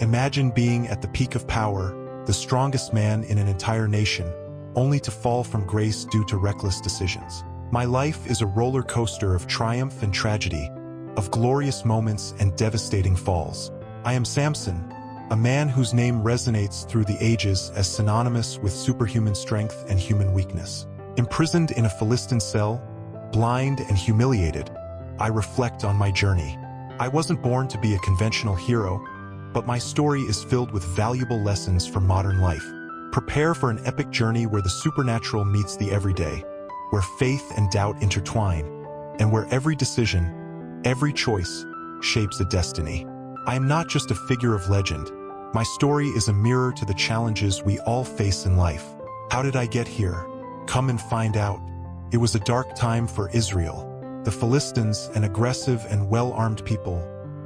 Imagine being at the peak of power, the strongest man in an entire nation, only to fall from grace due to reckless decisions. My life is a roller coaster of triumph and tragedy, of glorious moments and devastating falls. I am Samson, a man whose name resonates through the ages as synonymous with superhuman strength and human weakness. Imprisoned in a Philistine cell, blind and humiliated, I reflect on my journey. I wasn't born to be a conventional hero, but my story is filled with valuable lessons for modern life. Prepare for an epic journey where the supernatural meets the everyday, where faith and doubt intertwine, and where every decision, every choice, shapes a destiny. I am not just a figure of legend. My story is a mirror to the challenges we all face in life. How did I get here? Come and find out. It was a dark time for Israel. The Philistines, an aggressive and well-armed people,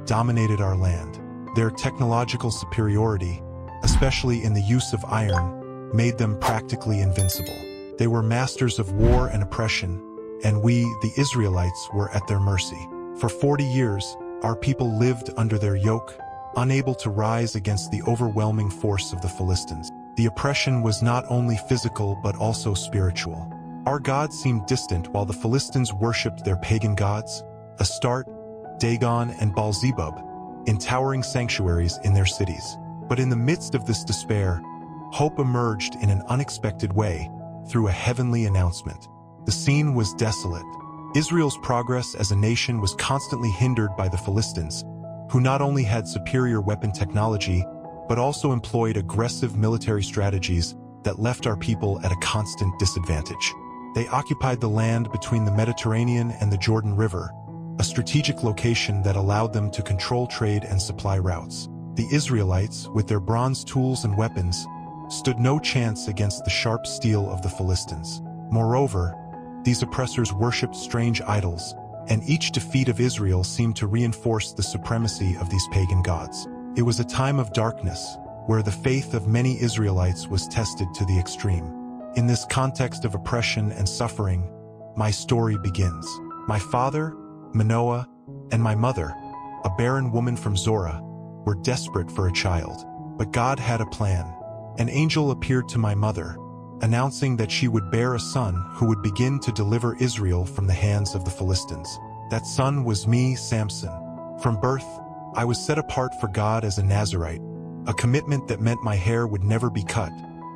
dominated our land. Their technological superiority, especially in the use of iron, made them practically invincible. They were masters of war and oppression, and we, the Israelites, were at their mercy. For 40 years, our people lived under their yoke, unable to rise against the overwhelming force of the Philistines. The oppression was not only physical but also spiritual. Our gods seemed distant while the Philistines worshipped their pagan gods, Astarte, Dagon, and Baal-zebub, in towering sanctuaries in their cities. But in the midst of this despair, hope emerged in an unexpected way through a heavenly announcement. The scene was desolate. Israel's progress as a nation was constantly hindered by the Philistines, who not only had superior weapon technology, but also employed aggressive military strategies that left our people at a constant disadvantage. They occupied the land between the Mediterranean and the Jordan River, a strategic location that allowed them to control trade and supply routes. The Israelites, with their bronze tools and weapons, stood no chance against the sharp steel of the Philistines. Moreover, these oppressors worshipped strange idols, and each defeat of Israel seemed to reinforce the supremacy of these pagan gods. It was a time of darkness, where the faith of many Israelites was tested to the extreme. In this context of oppression and suffering, my story begins. My father, Manoah, and my mother, a barren woman from Zorah, were desperate for a child. But God had a plan. An angel appeared to my mother, announcing that she would bear a son who would begin to deliver Israel from the hands of the Philistines. That son was me, Samson. From birth, I was set apart for God as a Nazirite, a commitment that meant my hair would never be cut,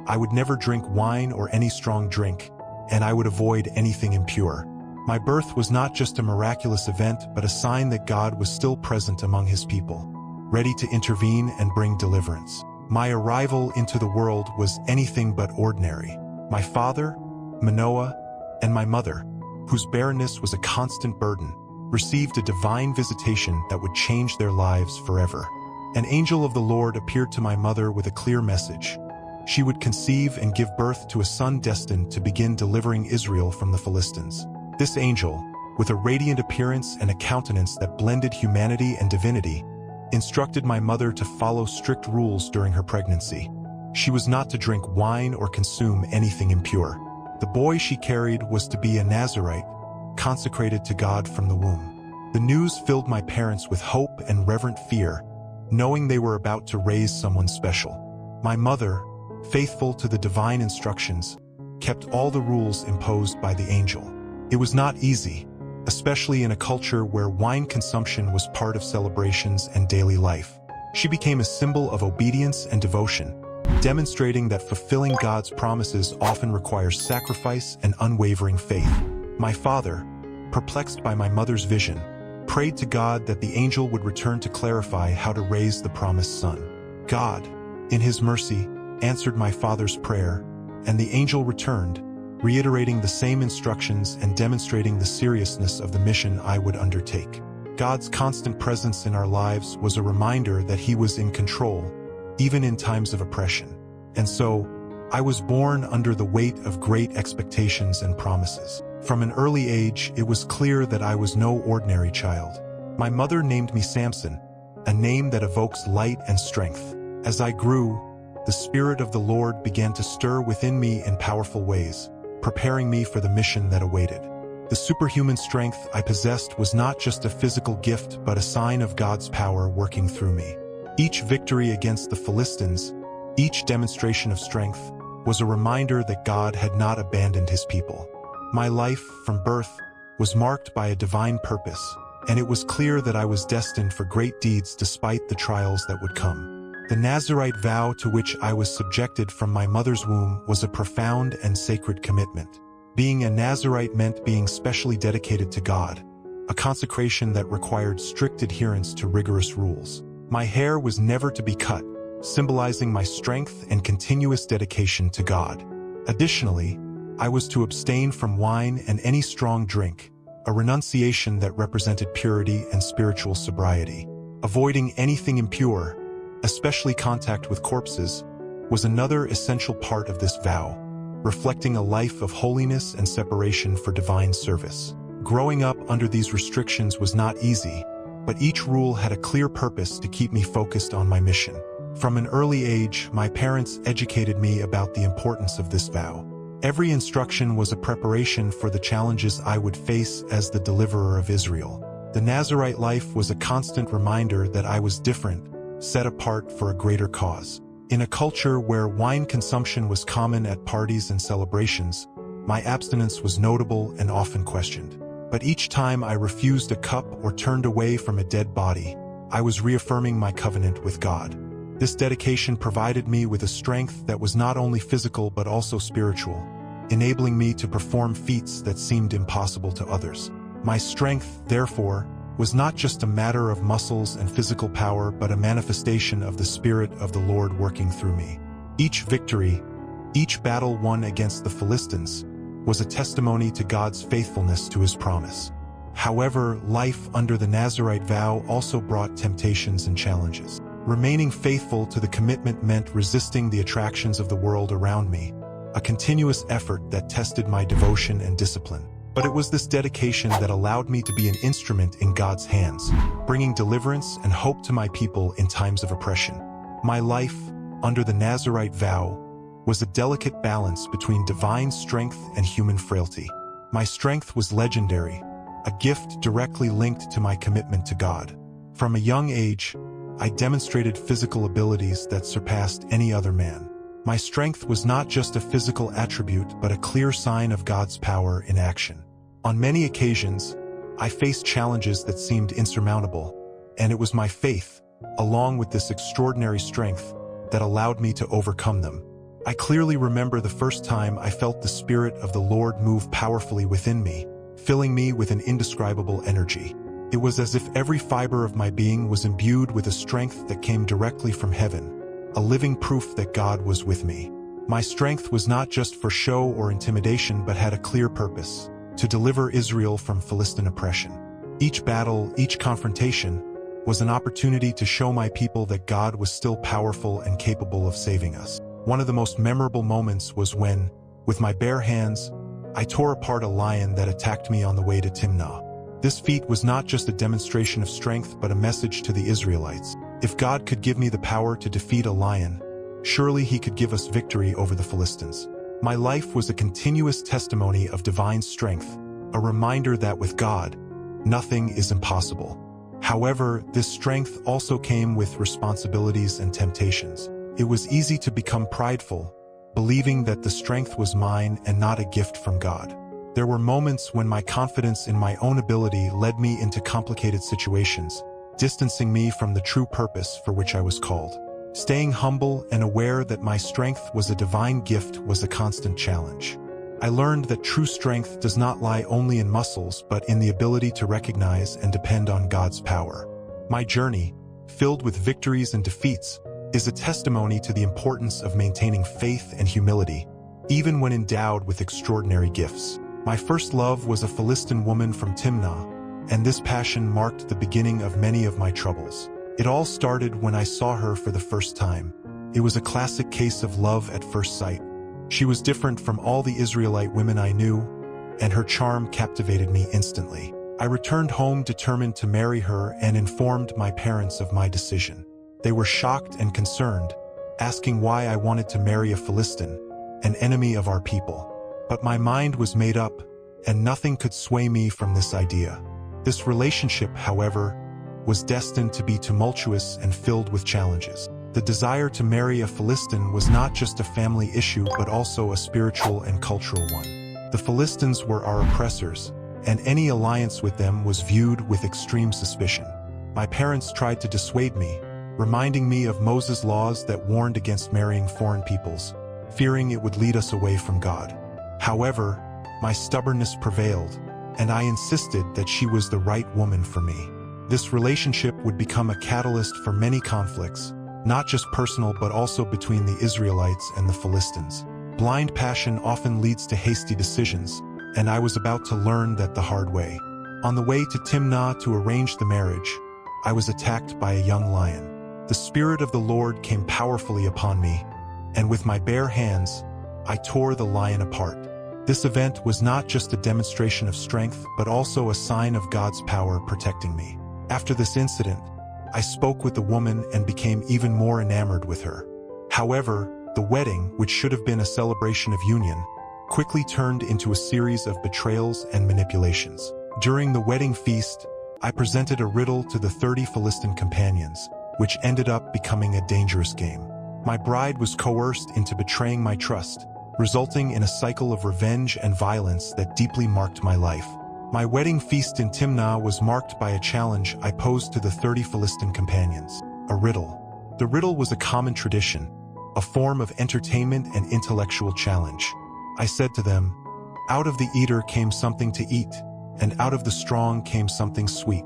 I would never drink wine or any strong drink, and I would avoid anything impure. My birth was not just a miraculous event, but a sign that God was still present among his people, ready to intervene and bring deliverance. My arrival into the world was anything but ordinary. My father, Manoah, and my mother, whose barrenness was a constant burden, received a divine visitation that would change their lives forever. An angel of the Lord appeared to my mother with a clear message. She would conceive and give birth to a son destined to begin delivering Israel from the Philistines. This angel, with a radiant appearance and a countenance that blended humanity and divinity, instructed my mother to follow strict rules during her pregnancy. She was not to drink wine or consume anything impure. The boy she carried was to be a Nazirite, consecrated to God from the womb. The news filled my parents with hope and reverent fear, knowing they were about to raise someone special. My mother, faithful to the divine instructions, kept all the rules imposed by the angel. It was not easy, especially in a culture where wine consumption was part of celebrations and daily life. She became a symbol of obedience and devotion, demonstrating that fulfilling God's promises often requires sacrifice and unwavering faith. My father, perplexed by my mother's vision, prayed to God that the angel would return to clarify how to raise the promised son. God, in his mercy, answered my father's prayer, and the angel returned, reiterating the same instructions and demonstrating the seriousness of the mission I would undertake. God's constant presence in our lives was a reminder that he was in control, even in times of oppression. And so, I was born under the weight of great expectations and promises. From an early age, it was clear that I was no ordinary child. My mother named me Samson, a name that evokes light and strength. As I grew, the Spirit of the Lord began to stir within me in powerful ways, preparing me for the mission that awaited. The superhuman strength I possessed was not just a physical gift but a sign of God's power working through me. Each victory against the Philistines, each demonstration of strength, was a reminder that God had not abandoned his people. My life, from birth, was marked by a divine purpose, and it was clear that I was destined for great deeds despite the trials that would come. The Nazirite vow to which I was subjected from my mother's womb was a profound and sacred commitment. Being a Nazirite meant being specially dedicated to God, a consecration that required strict adherence to rigorous rules. My hair was never to be cut, symbolizing my strength and continuous dedication to God. Additionally, I was to abstain from wine and any strong drink, a renunciation that represented purity and spiritual sobriety. Avoiding anything impure, especially contact with corpses, was another essential part of this vow, reflecting a life of holiness and separation for divine service. Growing up under these restrictions was not easy, but each rule had a clear purpose to keep me focused on my mission. From an early age, my parents educated me about the importance of this vow. Every instruction was a preparation for the challenges I would face as the deliverer of Israel. The Nazirite life was a constant reminder that I was different, set apart for a greater cause. In a culture where wine consumption was common at parties and celebrations, my abstinence was notable and often questioned. But each time I refused a cup or turned away from a dead body, I was reaffirming my covenant with God. This dedication provided me with a strength that was not only physical but also spiritual, enabling me to perform feats that seemed impossible to others. My strength, therefore, was not just a matter of muscles and physical power but a manifestation of the Spirit of the Lord working through me. Each victory, each battle won against the Philistines, was a testimony to God's faithfulness to his promise. However, life under the Nazirite vow also brought temptations and challenges. Remaining faithful to the commitment meant resisting the attractions of the world around me, a continuous effort that tested my devotion and discipline. But it was this dedication that allowed me to be an instrument in God's hands, bringing deliverance and hope to my people in times of oppression. My life, under the Nazirite vow, was a delicate balance between divine strength and human frailty. My strength was legendary, a gift directly linked to my commitment to God. From a young age, I demonstrated physical abilities that surpassed any other man. My strength was not just a physical attribute but a clear sign of God's power in action. On many occasions, I faced challenges that seemed insurmountable, and it was my faith, along with this extraordinary strength, that allowed me to overcome them. I clearly remember the first time I felt the Spirit of the Lord move powerfully within me, filling me with an indescribable energy. It was as if every fiber of my being was imbued with a strength that came directly from heaven, a living proof that God was with me. My strength was not just for show or intimidation but had a clear purpose: to deliver Israel from Philistine oppression. Each battle, each confrontation, was an opportunity to show my people that God was still powerful and capable of saving us. One of the most memorable moments was when, with my bare hands, I tore apart a lion that attacked me on the way to Timnah. This feat was not just a demonstration of strength but a message to the Israelites. If God could give me the power to defeat a lion, surely he could give us victory over the Philistines. My life was a continuous testimony of divine strength, a reminder that with God, nothing is impossible. However, this strength also came with responsibilities and temptations. It was easy to become prideful, believing that the strength was mine and not a gift from God. There were moments when my confidence in my own ability led me into complicated situations, distancing me from the true purpose for which I was called. Staying humble and aware that my strength was a divine gift was a constant challenge. I learned that true strength does not lie only in muscles but in the ability to recognize and depend on God's power. My journey, filled with victories and defeats, is a testimony to the importance of maintaining faith and humility, even when endowed with extraordinary gifts. My first love was a Philistine woman from Timnah, and this passion marked the beginning of many of my troubles. It all started when I saw her for the first time. It was a classic case of love at first sight. She was different from all the Israelite women I knew, and her charm captivated me instantly. I returned home determined to marry her and informed my parents of my decision. They were shocked and concerned, asking why I wanted to marry a Philistine, an enemy of our people. But my mind was made up, and nothing could sway me from this idea. This relationship, however, was destined to be tumultuous and filled with challenges. The desire to marry a Philistine was not just a family issue but also a spiritual and cultural one. The Philistines were our oppressors, and any alliance with them was viewed with extreme suspicion. My parents tried to dissuade me, reminding me of Moses' laws that warned against marrying foreign peoples, fearing it would lead us away from God. However, my stubbornness prevailed, and I insisted that she was the right woman for me. This relationship would become a catalyst for many conflicts, not just personal but also between the Israelites and the Philistines. Blind passion often leads to hasty decisions, and I was about to learn that the hard way. On the way to Timnah to arrange the marriage, I was attacked by a young lion. The Spirit of the Lord came powerfully upon me, and with my bare hands, I tore the lion apart. This event was not just a demonstration of strength, but also a sign of God's power protecting me. After this incident, I spoke with the woman and became even more enamored with her. However, the wedding, which should have been a celebration of union, quickly turned into a series of betrayals and manipulations. During the wedding feast, I presented a riddle to the 30 Philistine companions, which ended up becoming a dangerous game. My bride was coerced into betraying my trust, resulting in a cycle of revenge and violence that deeply marked my life. My wedding feast in Timnah was marked by a challenge I posed to the 30 Philistine companions, a riddle. The riddle was a common tradition, a form of entertainment and intellectual challenge. I said to them, "Out of the eater came something to eat, and out of the strong came something sweet."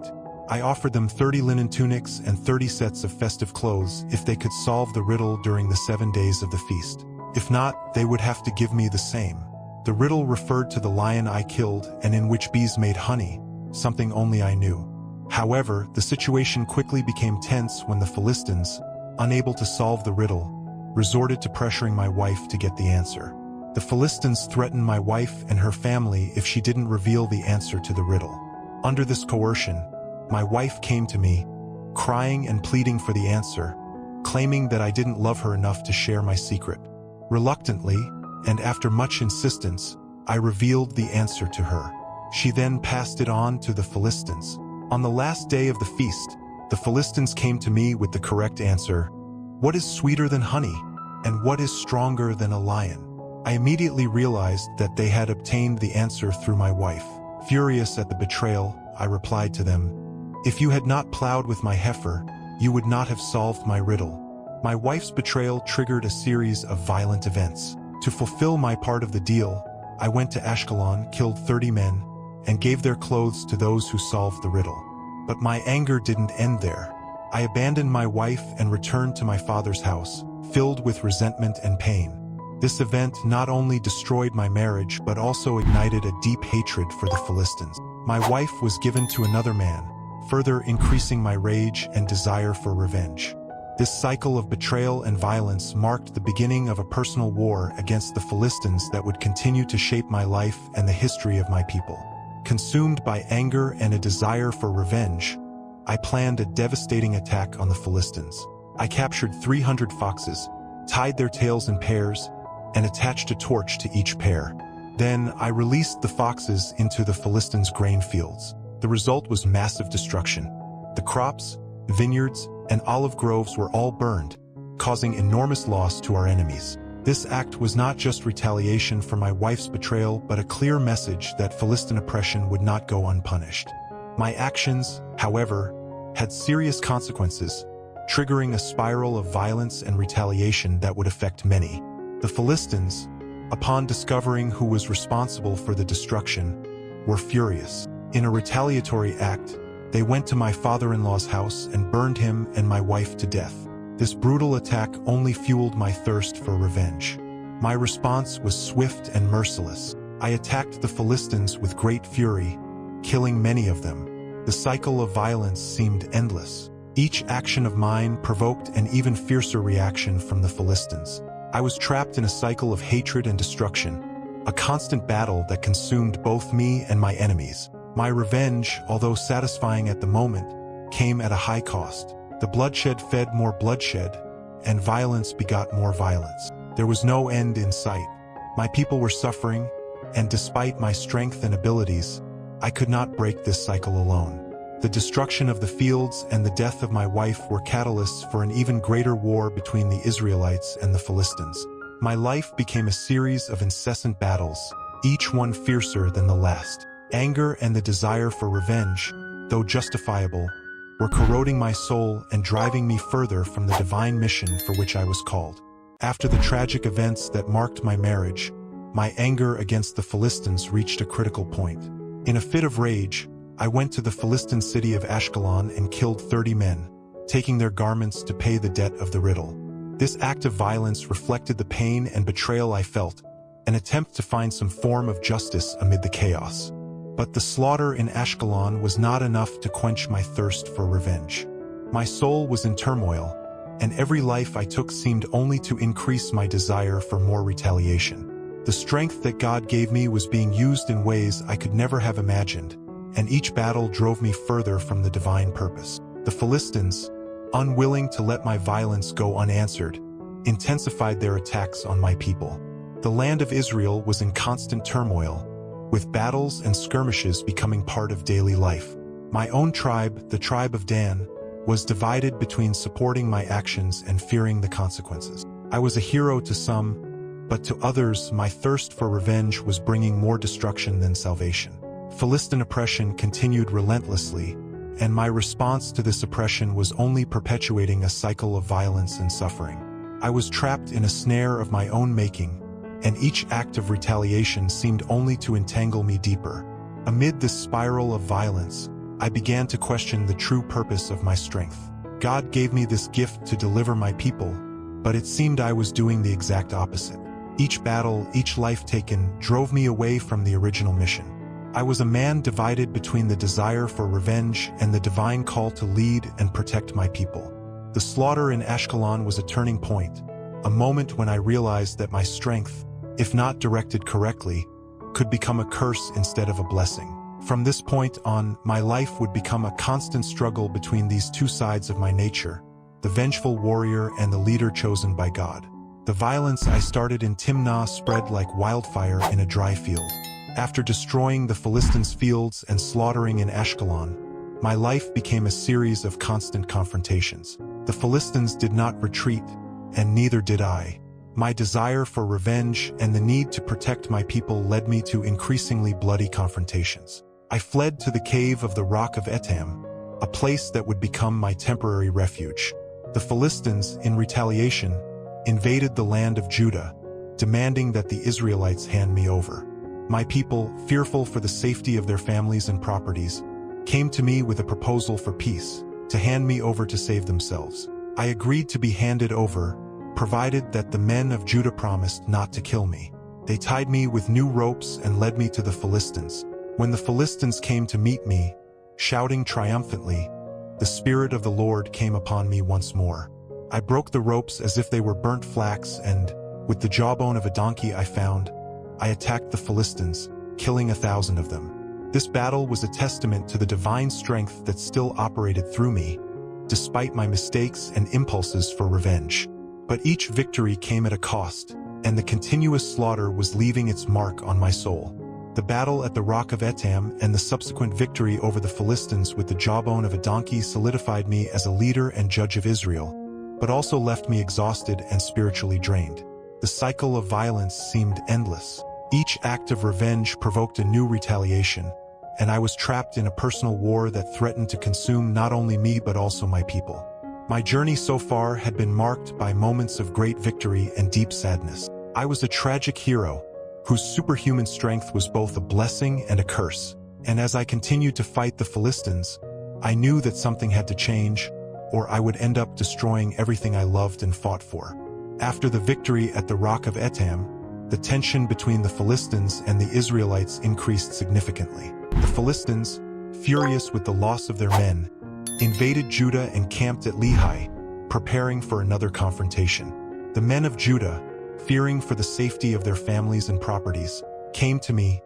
I offered them 30 linen tunics and 30 sets of festive clothes if they could solve the riddle during the 7 days of the feast. If not, they would have to give me the same. The riddle referred to the lion I killed and in which bees made honey, something only I knew. However, the situation quickly became tense when the Philistines, unable to solve the riddle, resorted to pressuring my wife to get the answer. The Philistines threatened my wife and her family if she didn't reveal the answer to the riddle. Under this coercion, my wife came to me, crying and pleading for the answer, claiming that I didn't love her enough to share my secret. Reluctantly, and after much insistence, I revealed the answer to her. She then passed it on to the Philistines. On the last day of the feast, the Philistines came to me with the correct answer: "What is sweeter than honey, and what is stronger than a lion?" I immediately realized that they had obtained the answer through my wife. Furious at the betrayal, I replied to them, "If you had not plowed with my heifer, you would not have solved my riddle." My wife's betrayal triggered a series of violent events. To fulfill my part of the deal, I went to Ashkelon, killed 30 men, and gave their clothes to those who solved the riddle. But my anger didn't end there. I abandoned my wife and returned to my father's house, filled with resentment and pain. This event not only destroyed my marriage but also ignited a deep hatred for the Philistines. My wife was given to another man, further increasing my rage and desire for revenge. This cycle of betrayal and violence marked the beginning of a personal war against the Philistines that would continue to shape my life and the history of my people. Consumed by anger and a desire for revenge, I planned a devastating attack on the Philistines. I captured 300 foxes, tied their tails in pairs, and attached a torch to each pair. Then I released the foxes into the Philistines' grain fields. The result was massive destruction. The crops, vineyards, and olive groves were all burned, causing enormous loss to our enemies. This act was not just retaliation for my wife's betrayal, but a clear message that Philistine oppression would not go unpunished. My actions, however, had serious consequences, triggering a spiral of violence and retaliation that would affect many. The Philistines, upon discovering who was responsible for the destruction, were furious. In a retaliatory act, they went to my father-in-law's house and burned him and my wife to death. This brutal attack only fueled my thirst for revenge. My response was swift and merciless. I attacked the Philistines with great fury, killing many of them. The cycle of violence seemed endless. Each action of mine provoked an even fiercer reaction from the Philistines. I was trapped in a cycle of hatred and destruction, a constant battle that consumed both me and my enemies. My revenge, although satisfying at the moment, came at a high cost. The bloodshed fed more bloodshed, and violence begot more violence. There was no end in sight. My people were suffering, and despite my strength and abilities, I could not break this cycle alone. The destruction of the fields and the death of my wife were catalysts for an even greater war between the Israelites and the Philistines. My life became a series of incessant battles, each one fiercer than the last. Anger and the desire for revenge, though justifiable, were corroding my soul and driving me further from the divine mission for which I was called. After the tragic events that marked my marriage, my anger against the Philistines reached a critical point. In a fit of rage, I went to the Philistine city of Ashkelon and killed 30 men, taking their garments to pay the debt of the riddle. This act of violence reflected the pain and betrayal I felt, an attempt to find some form of justice amid the chaos. But the slaughter in Ashkelon was not enough to quench my thirst for revenge. My soul was in turmoil, and every life I took seemed only to increase my desire for more retaliation. The strength that God gave me was being used in ways I could never have imagined, and each battle drove me further from the divine purpose. The Philistines, unwilling to let my violence go unanswered, intensified their attacks on my people. The land of Israel was in constant turmoil, with battles and skirmishes becoming part of daily life. My own tribe, the tribe of Dan, was divided between supporting my actions and fearing the consequences. I was a hero to some, but to others my thirst for revenge was bringing more destruction than salvation. Philistine oppression continued relentlessly, and my response to this oppression was only perpetuating a cycle of violence and suffering. I was trapped in a snare of my own making, and each act of retaliation seemed only to entangle me deeper. Amid this spiral of violence, I began to question the true purpose of my strength. God gave me this gift to deliver my people, but it seemed I was doing the exact opposite. Each battle, each life taken, drove me away from the original mission. I was a man divided between the desire for revenge and the divine call to lead and protect my people. The slaughter in Ashkelon was a turning point, a moment when I realized that my strength, if not directed correctly, could become a curse instead of a blessing. From this point on, my life would become a constant struggle between these two sides of my nature, the vengeful warrior and the leader chosen by God. The violence I started in Timnah spread like wildfire in a dry field. After destroying the Philistines' fields and slaughtering in Ashkelon, my life became a series of constant confrontations. The Philistines did not retreat, and neither did I. My desire for revenge and the need to protect my people led me to increasingly bloody confrontations. I fled to the cave of the Rock of Etam, a place that would become my temporary refuge. The Philistines, in retaliation, invaded the land of Judah, demanding that the Israelites hand me over. My people, fearful for the safety of their families and properties, came to me with a proposal for peace, to hand me over to save themselves. I agreed to be handed over, provided that the men of Judah promised not to kill me. They tied me with new ropes and led me to the Philistines. When the Philistines came to meet me, shouting triumphantly, the Spirit of the Lord came upon me once more. I broke the ropes as if they were burnt flax and, with the jawbone of a donkey I found, I attacked the Philistines, killing 1,000 of them. This battle was a testament to the divine strength that still operated through me, despite my mistakes and impulses for revenge. But each victory came at a cost, and the continuous slaughter was leaving its mark on my soul. The battle at the Rock of Etam and the subsequent victory over the Philistines with the jawbone of a donkey solidified me as a leader and judge of Israel, but also left me exhausted and spiritually drained. The cycle of violence seemed endless. Each act of revenge provoked a new retaliation, and I was trapped in a personal war that threatened to consume not only me but also my people. My journey so far had been marked by moments of great victory and deep sadness. I was a tragic hero, whose superhuman strength was both a blessing and a curse. And as I continued to fight the Philistines, I knew that something had to change, or I would end up destroying everything I loved and fought for. After the victory at the Rock of Etam, the tension between the Philistines and the Israelites increased significantly. The Philistines, furious with the loss of their men, invaded Judah and camped at Lehi, preparing for another confrontation. The men of Judah, fearing for the safety of their families and properties, came to me,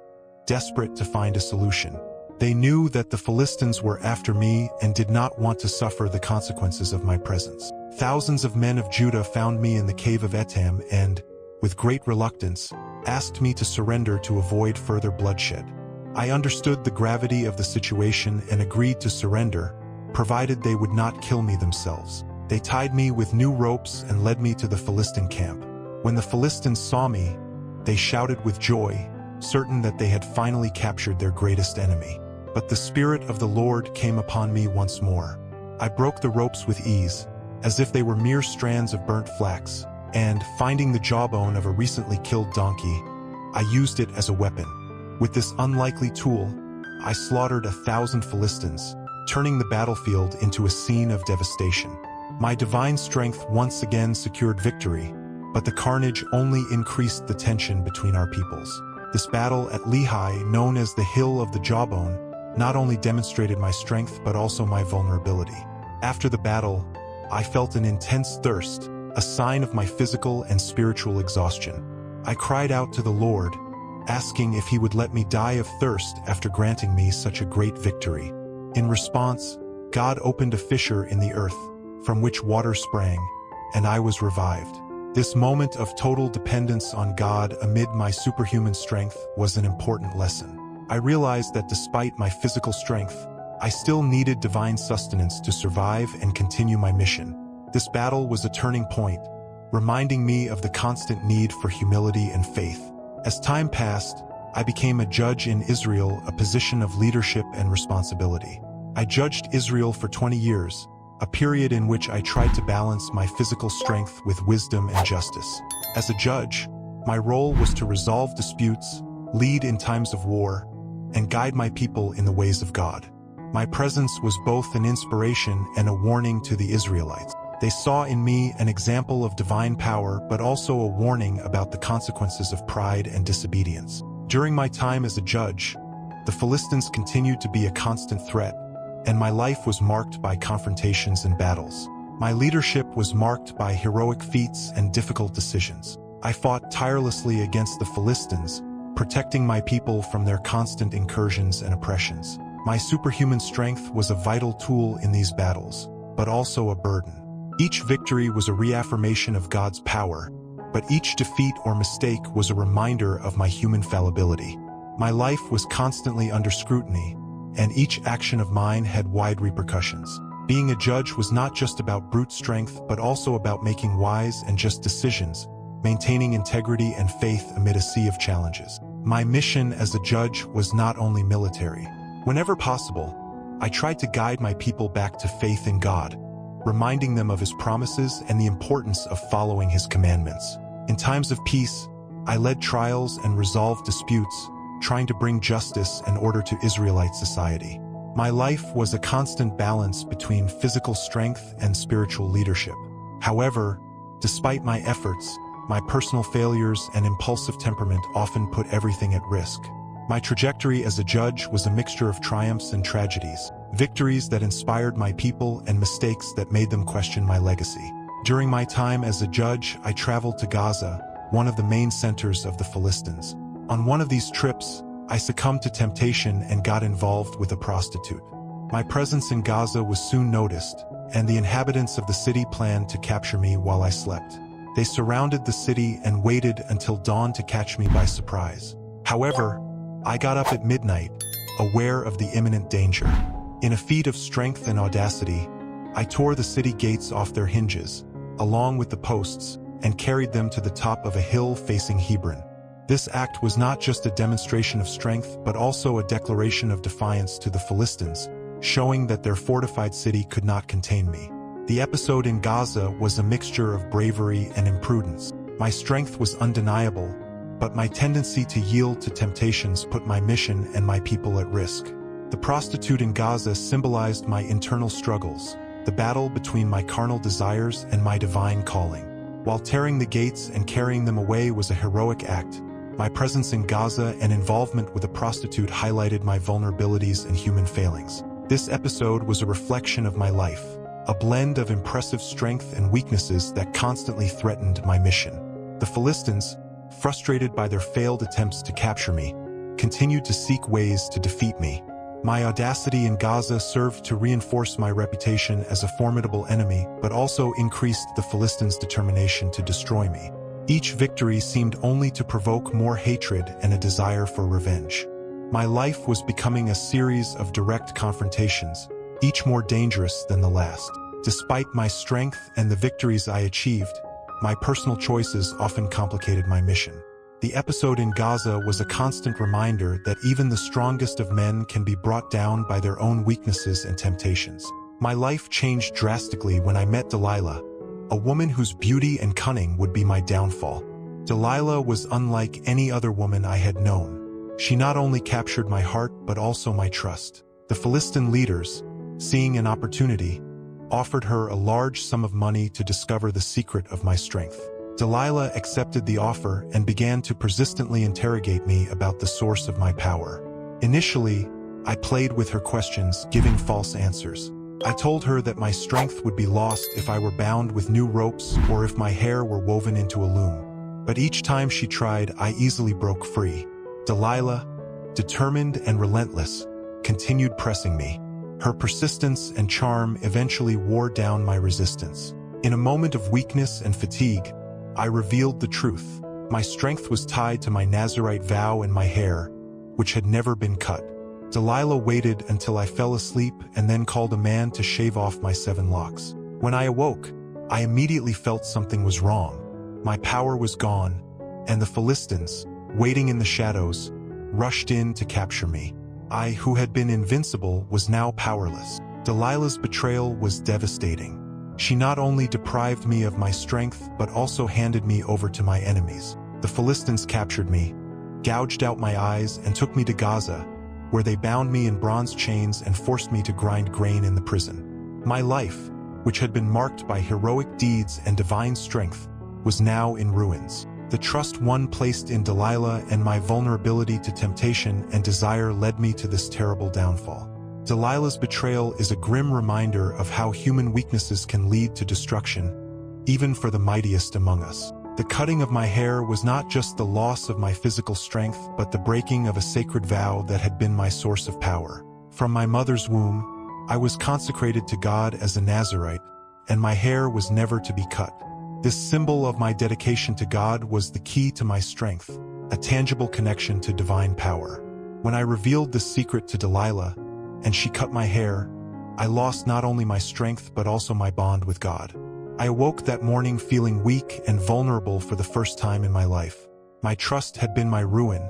desperate to find a solution. They knew that the Philistines were after me and did not want to suffer the consequences of my presence. Thousands of men of Judah found me in the cave of Etam and, with great reluctance, asked me to surrender to avoid further bloodshed. I understood the gravity of the situation and agreed to surrender, provided they would not kill me themselves. They tied me with new ropes and led me to the Philistine camp. When the Philistines saw me, they shouted with joy, certain that they had finally captured their greatest enemy. But the Spirit of the Lord came upon me once more. I broke the ropes with ease, as if they were mere strands of burnt flax, and, finding the jawbone of a recently killed donkey, I used it as a weapon. With this unlikely tool, I slaughtered 1,000 Philistines, turning the battlefield into a scene of devastation. My divine strength once again secured victory, but the carnage only increased the tension between our peoples. This battle at Lehi, known as the Hill of the Jawbone, not only demonstrated my strength but also my vulnerability. After the battle, I felt an intense thirst, a sign of my physical and spiritual exhaustion. I cried out to the Lord, asking if He would let me die of thirst after granting me such a great victory. In response, God opened a fissure in the earth, from which water sprang, and I was revived. This moment of total dependence on God amid my superhuman strength was an important lesson. I realized that despite my physical strength, I still needed divine sustenance to survive and continue my mission. This battle was a turning point, reminding me of the constant need for humility and faith. As time passed, I became a judge in Israel, a position of leadership and responsibility. I judged Israel for 20 years, a period in which I tried to balance my physical strength with wisdom and justice. As a judge, my role was to resolve disputes, lead in times of war, and guide my people in the ways of God. My presence was both an inspiration and a warning to the Israelites. They saw in me an example of divine power, but also a warning about the consequences of pride and disobedience. During my time as a judge, the Philistines continued to be a constant threat, and my life was marked by confrontations and battles. My leadership was marked by heroic feats and difficult decisions. I fought tirelessly against the Philistines, protecting my people from their constant incursions and oppressions. My superhuman strength was a vital tool in these battles, but also a burden. Each victory was a reaffirmation of God's power, but each defeat or mistake was a reminder of my human fallibility. My life was constantly under scrutiny, and each action of mine had wide repercussions. Being a judge was not just about brute strength, but also about making wise and just decisions, maintaining integrity and faith amid a sea of challenges. My mission as a judge was not only military. Whenever possible, I tried to guide my people back to faith in God, reminding them of His promises and the importance of following His commandments. In times of peace, I led trials and resolved disputes, trying to bring justice and order to Israelite society. My life was a constant balance between physical strength and spiritual leadership. However, despite my efforts, my personal failures and impulsive temperament often put everything at risk. My trajectory as a judge was a mixture of triumphs and tragedies, victories that inspired my people and mistakes that made them question my legacy. During my time as a judge, I traveled to Gaza, one of the main centers of the Philistines. On one of these trips, I succumbed to temptation and got involved with a prostitute. My presence in Gaza was soon noticed, and the inhabitants of the city planned to capture me while I slept. They surrounded the city and waited until dawn to catch me by surprise. However, I got up at midnight, aware of the imminent danger. In a feat of strength and audacity, I tore the city gates off their hinges, along with the posts, and carried them to the top of a hill facing Hebron. This act was not just a demonstration of strength, but also a declaration of defiance to the Philistines, showing that their fortified city could not contain me. The episode in Gaza was a mixture of bravery and imprudence. My strength was undeniable, but my tendency to yield to temptations put my mission and my people at risk. The prostitute in Gaza symbolized my internal struggles, the battle between my carnal desires and my divine calling. While tearing the gates and carrying them away was a heroic act, my presence in Gaza and involvement with a prostitute highlighted my vulnerabilities and human failings. This episode was a reflection of my life, a blend of impressive strength and weaknesses that constantly threatened my mission. The Philistines, frustrated by their failed attempts to capture me, continued to seek ways to defeat me. My audacity in Gaza served to reinforce my reputation as a formidable enemy, but also increased the Philistines' determination to destroy me. Each victory seemed only to provoke more hatred and a desire for revenge. My life was becoming a series of direct confrontations, each more dangerous than the last. Despite my strength and the victories I achieved, my personal choices often complicated my mission. The episode in Gaza was a constant reminder that even the strongest of men can be brought down by their own weaknesses and temptations. My life changed drastically when I met Delilah, a woman whose beauty and cunning would be my downfall. Delilah was unlike any other woman I had known. She not only captured my heart but also my trust. The Philistine leaders, seeing an opportunity, offered her a large sum of money to discover the secret of my strength. Delilah accepted the offer and began to persistently interrogate me about the source of my power. Initially, I played with her questions, giving false answers. I told her that my strength would be lost if I were bound with new ropes or if my hair were woven into a loom. But each time she tried, I easily broke free. Delilah, determined and relentless, continued pressing me. Her persistence and charm eventually wore down my resistance. In a moment of weakness and fatigue, I revealed the truth. My strength was tied to my Nazirite vow and my hair, which had never been cut. Delilah waited until I fell asleep and then called a man to shave off my 7 locks. When I awoke, I immediately felt something was wrong. My power was gone, and the Philistines, waiting in the shadows, rushed in to capture me. I, who had been invincible, was now powerless. Delilah's betrayal was devastating. She not only deprived me of my strength, but also handed me over to my enemies. The Philistines captured me, gouged out my eyes, and took me to Gaza, where they bound me in bronze chains and forced me to grind grain in the prison. My life, which had been marked by heroic deeds and divine strength, was now in ruins. The trust one placed in Delilah and my vulnerability to temptation and desire led me to this terrible downfall. Delilah's betrayal is a grim reminder of how human weaknesses can lead to destruction, even for the mightiest among us. The cutting of my hair was not just the loss of my physical strength, but the breaking of a sacred vow that had been my source of power. From my mother's womb, I was consecrated to God as a Nazirite, and my hair was never to be cut. This symbol of my dedication to God was the key to my strength, a tangible connection to divine power. When I revealed this secret to Delilah, and she cut my hair, I lost not only my strength but also my bond with God. I awoke that morning feeling weak and vulnerable for the first time in my life. My trust had been my ruin,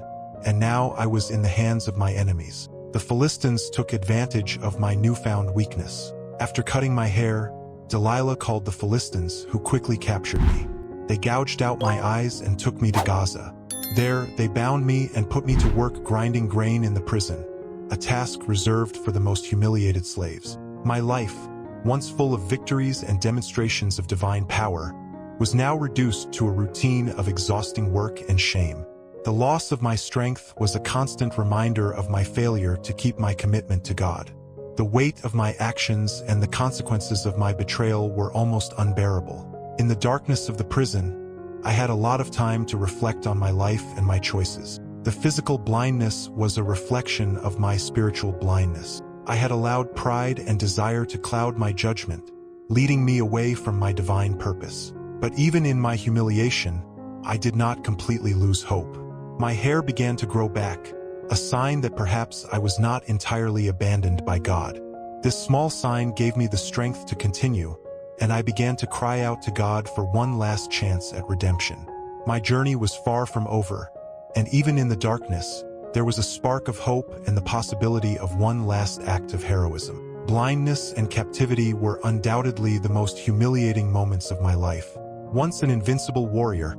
and now I was in the hands of my enemies. The Philistines took advantage of my newfound weakness. After cutting my hair, Delilah called the Philistines, who quickly captured me. They gouged out my eyes and took me to Gaza. There, they bound me and put me to work grinding grain in the prison, a task reserved for the most humiliated slaves. My life, once full of victories and demonstrations of divine power, was now reduced to a routine of exhausting work and shame. The loss of my strength was a constant reminder of my failure to keep my commitment to God. The weight of my actions and the consequences of my betrayal were almost unbearable. In the darkness of the prison, I had a lot of time to reflect on my life and my choices. The physical blindness was a reflection of my spiritual blindness. I had allowed pride and desire to cloud my judgment, leading me away from my divine purpose. But even in my humiliation, I did not completely lose hope. My hair began to grow back, a sign that perhaps I was not entirely abandoned by God. This small sign gave me the strength to continue, and I began to cry out to God for one last chance at redemption. My journey was far from over, and even in the darkness, there was a spark of hope and the possibility of one last act of heroism. Blindness and captivity were undoubtedly the most humiliating moments of my life. Once an invincible warrior,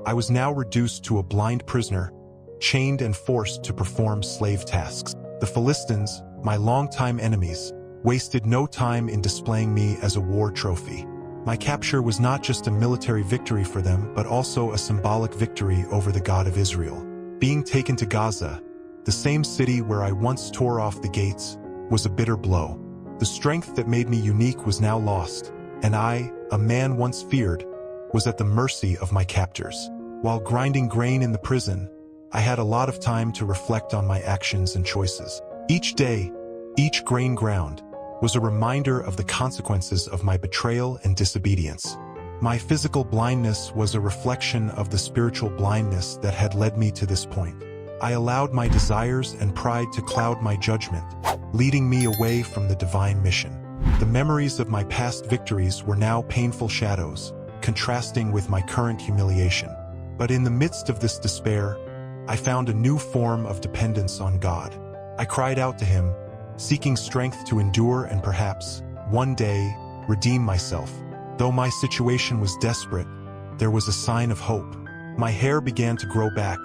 I was now reduced to a blind prisoner, chained and forced to perform slave tasks. The Philistines, my longtime enemies, wasted no time in displaying me as a war trophy. My capture was not just a military victory for them, but also a symbolic victory over the God of Israel. Being taken to Gaza, the same city where I once tore off the gates, was a bitter blow. The strength that made me unique was now lost, and I, a man once feared, was at the mercy of my captors. While grinding grain in the prison, I had a lot of time to reflect on my actions and choices. Each day, each grain ground, was a reminder of the consequences of my betrayal and disobedience. My physical blindness was a reflection of the spiritual blindness that had led me to this point. I allowed my desires and pride to cloud my judgment, leading me away from the divine mission. The memories of my past victories were now painful shadows, contrasting with my current humiliation. But in the midst of this despair, I found a new form of dependence on God. I cried out to Him, seeking strength to endure and perhaps, one day, redeem myself. Though my situation was desperate, there was a sign of hope. My hair began to grow back,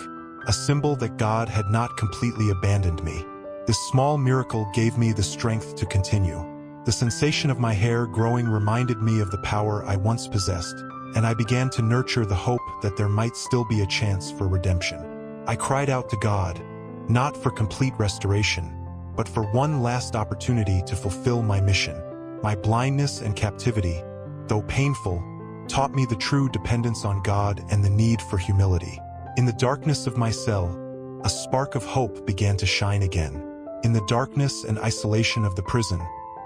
a symbol that God had not completely abandoned me. This small miracle gave me the strength to continue. The sensation of my hair growing reminded me of the power I once possessed, and I began to nurture the hope that there might still be a chance for redemption. I cried out to God, not for complete restoration, but for one last opportunity to fulfill my mission. My blindness and captivity, though painful, taught me the true dependence on God and the need for humility. In the darkness of my cell, a spark of hope began to shine again. In the darkness and isolation of the prison,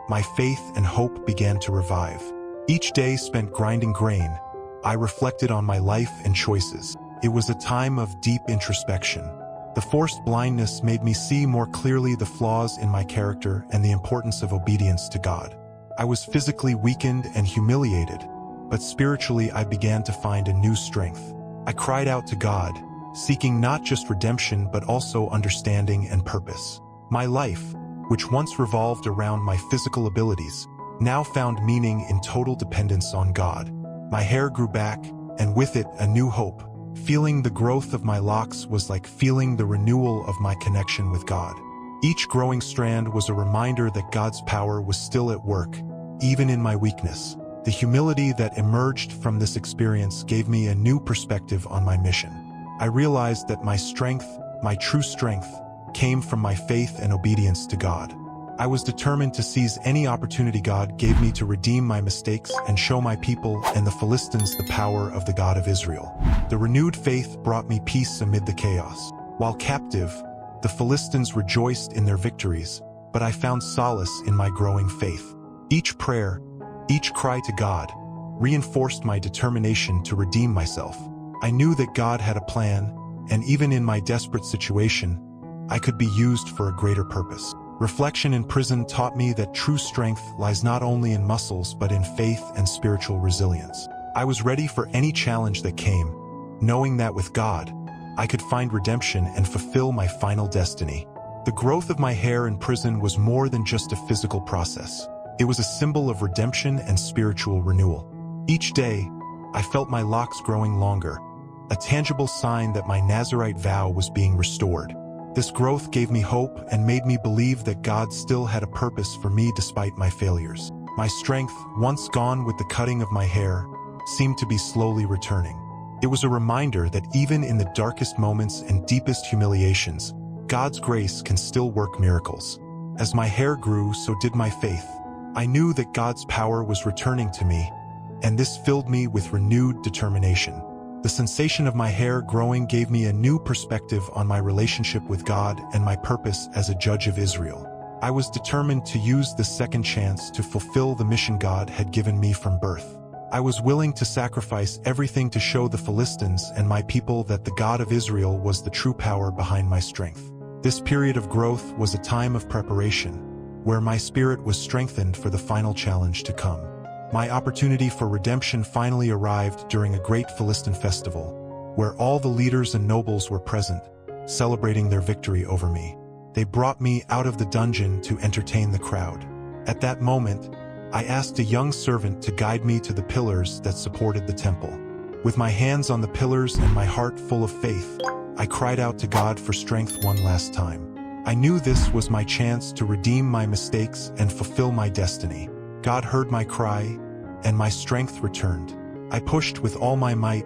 my faith and hope began to revive. Each day spent grinding grain, I reflected on my life and choices. It was a time of deep introspection. The forced blindness made me see more clearly the flaws in my character and the importance of obedience to God. I was physically weakened and humiliated, but spiritually I began to find a new strength. I cried out to God, seeking not just redemption but also understanding and purpose. My life, which once revolved around my physical abilities, now found meaning in total dependence on God. My hair grew back, and with it a new hope. Feeling the growth of my locks was like feeling the renewal of my connection with God. Each growing strand was a reminder that God's power was still at work, even in my weakness. The humility that emerged from this experience gave me a new perspective on my mission. I realized that my strength, my true strength, came from my faith and obedience to God. I was determined to seize any opportunity God gave me to redeem my mistakes and show my people and the Philistines the power of the God of Israel. The renewed faith brought me peace amid the chaos. While captive, the Philistines rejoiced in their victories, but I found solace in my growing faith. Each prayer, each cry to God, reinforced my determination to redeem myself. I knew that God had a plan, and even in my desperate situation, I could be used for a greater purpose. Reflection in prison taught me that true strength lies not only in muscles but in faith and spiritual resilience. I was ready for any challenge that came, knowing that with God, I could find redemption and fulfill my final destiny. The growth of my hair in prison was more than just a physical process. It was a symbol of redemption and spiritual renewal. Each day, I felt my locks growing longer, a tangible sign that my Nazirite vow was being restored. This growth gave me hope and made me believe that God still had a purpose for me despite my failures. My strength, once gone with the cutting of my hair, seemed to be slowly returning. It was a reminder that even in the darkest moments and deepest humiliations, God's grace can still work miracles. As my hair grew, so did my faith. I knew that God's power was returning to me, and this filled me with renewed determination. The sensation of my hair growing gave me a new perspective on my relationship with God and my purpose as a judge of Israel. I was determined to use this second chance to fulfill the mission God had given me from birth. I was willing to sacrifice everything to show the Philistines and my people that the God of Israel was the true power behind my strength. This period of growth was a time of preparation, where my spirit was strengthened for the final challenge to come. My opportunity for redemption finally arrived during a great Philistine festival, where all the leaders and nobles were present, celebrating their victory over me. They brought me out of the dungeon to entertain the crowd. At that moment, I asked a young servant to guide me to the pillars that supported the temple. With my hands on the pillars and my heart full of faith, I cried out to God for strength one last time. I knew this was my chance to redeem my mistakes and fulfill my destiny. God heard my cry, and my strength returned. I pushed with all my might,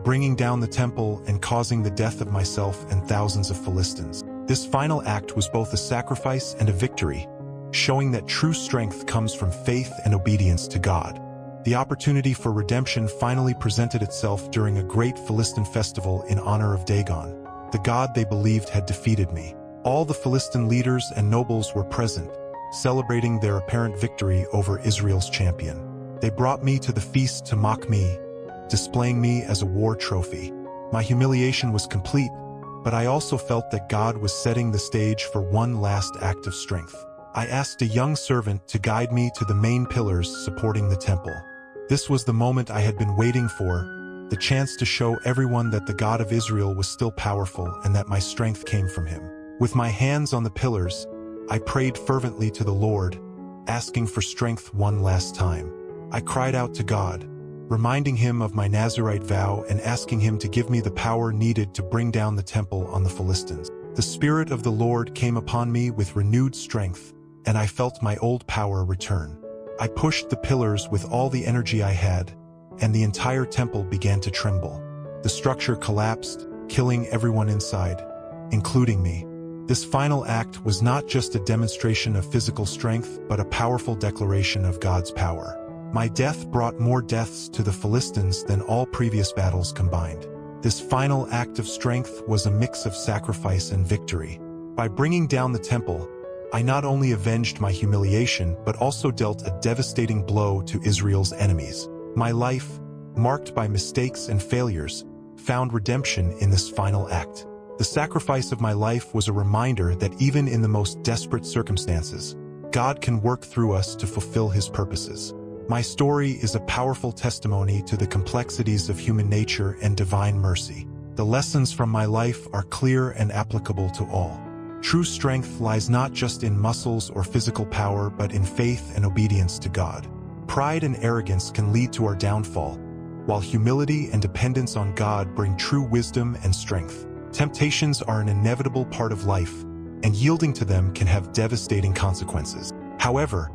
bringing down the temple and causing the death of myself and thousands of Philistines. This final act was both a sacrifice and a victory, showing that true strength comes from faith and obedience to God. The opportunity for redemption finally presented itself during a great Philistine festival in honor of Dagon, the god they believed had defeated me. All the Philistine leaders and nobles were present, celebrating their apparent victory over Israel's champion. They brought me to the feast to mock me, displaying me as a war trophy. My humiliation was complete, but I also felt that God was setting the stage for one last act of strength. I asked a young servant to guide me to the main pillars supporting the temple. This was the moment I had been waiting for, the chance to show everyone that the God of Israel was still powerful and that my strength came from him. With my hands on the pillars, I prayed fervently to the Lord, asking for strength one last time. I cried out to God, reminding him of my Nazirite vow and asking him to give me the power needed to bring down the temple on the Philistines. The Spirit of the Lord came upon me with renewed strength, and I felt my old power return. I pushed the pillars with all the energy I had, and the entire temple began to tremble. The structure collapsed, killing everyone inside, including me. This final act was not just a demonstration of physical strength, but a powerful declaration of God's power. My death brought more deaths to the Philistines than all previous battles combined. This final act of strength was a mix of sacrifice and victory. By bringing down the temple, I not only avenged my humiliation, but also dealt a devastating blow to Israel's enemies. My life, marked by mistakes and failures, found redemption in this final act. The sacrifice of my life was a reminder that even in the most desperate circumstances, God can work through us to fulfill his purposes. My story is a powerful testimony to the complexities of human nature and divine mercy. The lessons from my life are clear and applicable to all. True strength lies not just in muscles or physical power, but in faith and obedience to God. Pride and arrogance can lead to our downfall, while humility and dependence on God bring true wisdom and strength. Temptations are an inevitable part of life, and yielding to them can have devastating consequences. However,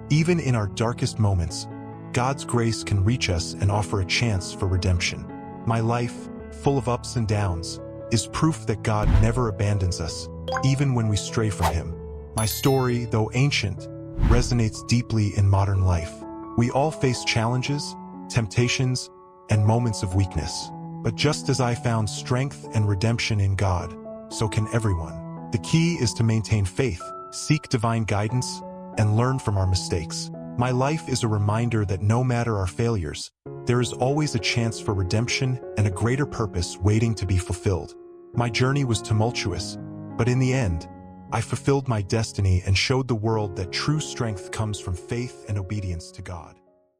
even in our darkest moments, God's grace can reach us and offer a chance for redemption. My life, full of ups and downs, is proof that God never abandons us, even when we stray from him. My story, though ancient, resonates deeply in modern life. We all face challenges, temptations, and moments of weakness. But just as I found strength and redemption in God, so can everyone. The key is to maintain faith, seek divine guidance, and learn from our mistakes. My life is a reminder that no matter our failures, there is always a chance for redemption and a greater purpose waiting to be fulfilled. My journey was tumultuous, but in the end, I fulfilled my destiny and showed the world that true strength comes from faith and obedience to God.